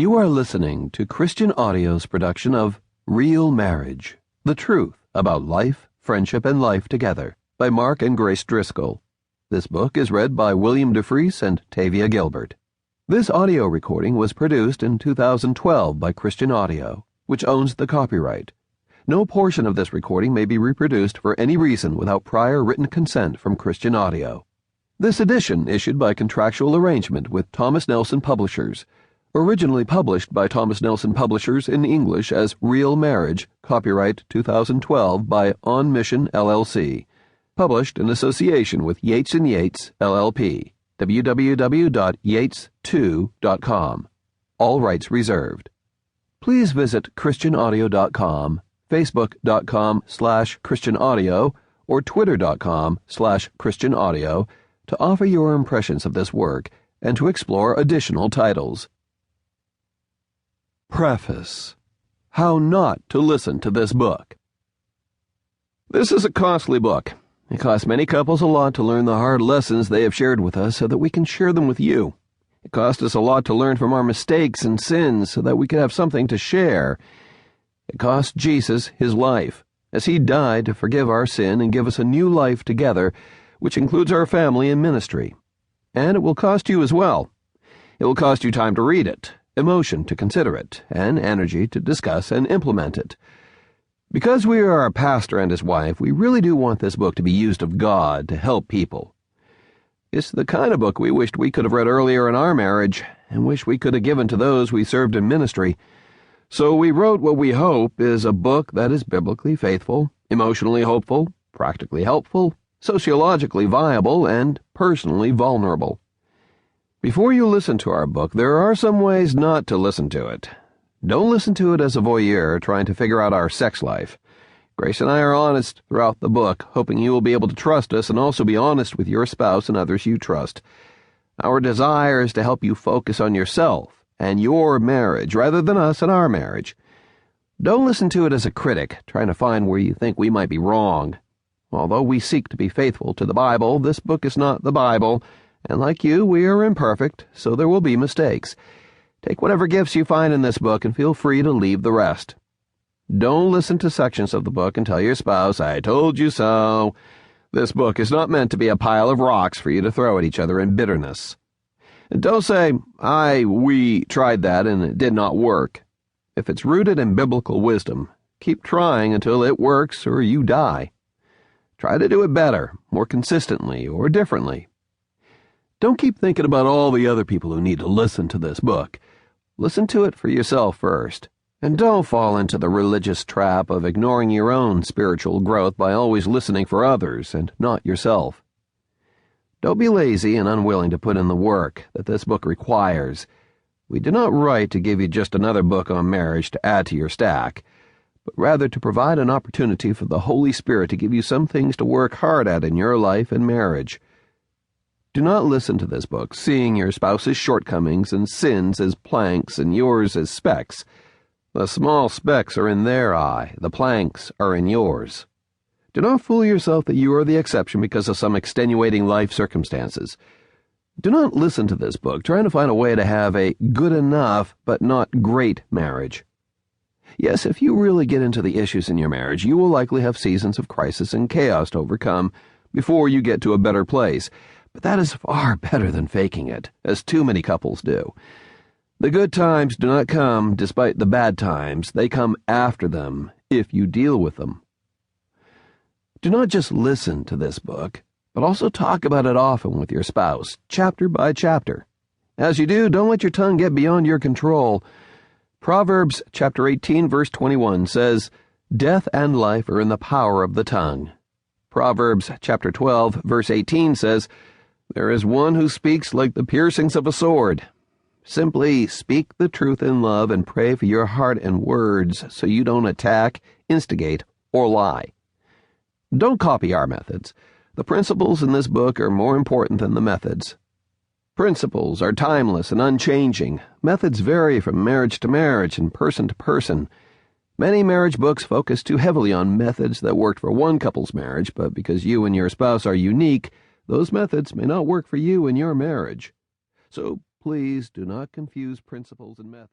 You are listening to Christian Audio's production of Real Marriage, The Truth About Life, Friendship, and Life Together by Mark and Grace Driscoll. This book is read by William DeFries and Tavia Gilbert. This audio recording was produced in 2012 by Christian Audio, which owns the copyright. No portion of this recording may be reproduced for any reason without prior written consent from Christian Audio. This edition issued by contractual arrangement with Thomas Nelson Publishers, originally published by Thomas Nelson Publishers in English as Real Marriage, copyright 2012 by On Mission LLC, published in association with Yates & Yates LLP, www.yates2.com. All rights reserved. Please visit christianaudio.com, facebook.com/christianaudio, or twitter.com/christianaudio to offer your impressions of this work and to explore additional titles. Preface. How not to listen to this book. This is a costly book. It costs many couples a lot to learn the hard lessons they have shared with us so that we can share them with you. It cost us a lot to learn from our mistakes and sins so that we could have something to share. It cost Jesus his life, as he died to forgive our sin and give us a new life together, which includes our family and ministry. And it will cost you as well. It will cost you time to read it, emotion to consider it, and energy to discuss and implement it. Because we are a pastor and his wife, we really do want this book to be used of God to help people. It's the kind of book we wished we could have read earlier in our marriage and wish we could have given to those we served in ministry. So we wrote what we hope is a book that is biblically faithful, emotionally hopeful, practically helpful, sociologically viable, and personally vulnerable. Before you listen to our book, there are some ways not to listen to it. Don't listen to it as a voyeur trying to figure out our sex life. Grace and I are honest throughout the book, hoping you will be able to trust us and also be honest with your spouse and others you trust. Our desire is to help you focus on yourself and your marriage rather than us and our marriage. Don't listen to it as a critic, trying to find where you think we might be wrong. Although we seek to be faithful to the Bible, this book is not the Bible, and like you, we are imperfect, so there will be mistakes. Take whatever gifts you find in this book and feel free to leave the rest. Don't listen to sections of the book and tell your spouse, "I told you so." This book is not meant to be a pile of rocks for you to throw at each other in bitterness. And don't say, we tried that and it did not work. If it's rooted in biblical wisdom, keep trying until it works or you die. Try to do it better, more consistently, or differently. Don't keep thinking about all the other people who need to listen to this book. Listen to it for yourself first. And don't fall into the religious trap of ignoring your own spiritual growth by always listening for others and not yourself. Don't be lazy and unwilling to put in the work that this book requires. We do not write to give you just another book on marriage to add to your stack, but rather to provide an opportunity for the Holy Spirit to give you some things to work hard at in your life and marriage. Do not listen to this book seeing your spouse's shortcomings and sins as planks and yours as specks. The small specks are in their eye, the planks are in yours. Do not fool yourself that you are the exception because of some extenuating life circumstances. Do not listen to this book trying to find a way to have a good enough but not great marriage. Yes, if you really get into the issues in your marriage, you will likely have seasons of crisis and chaos to overcome before you get to a better place. But that is far better than faking it, as too many couples do. The good times do not come despite the bad times. They come after them, if you deal with them. Do not just listen to this book, but also talk about it often with your spouse, chapter by chapter. As you do, don't let your tongue get beyond your control. Proverbs chapter 18, verse 21 says, "Death and life are in the power of the tongue." Proverbs chapter 12, verse 18 says, "There is one who speaks like the piercings of a sword." Simply speak the truth in love and pray for your heart and words so you don't attack, instigate, or lie. Don't copy our methods. The principles in this book are more important than the methods. Principles are timeless and unchanging. Methods vary from marriage to marriage and person to person. Many marriage books focus too heavily on methods that worked for one couple's marriage, but because you and your spouse are unique, those methods may not work for you in your marriage. So please do not confuse principles and methods.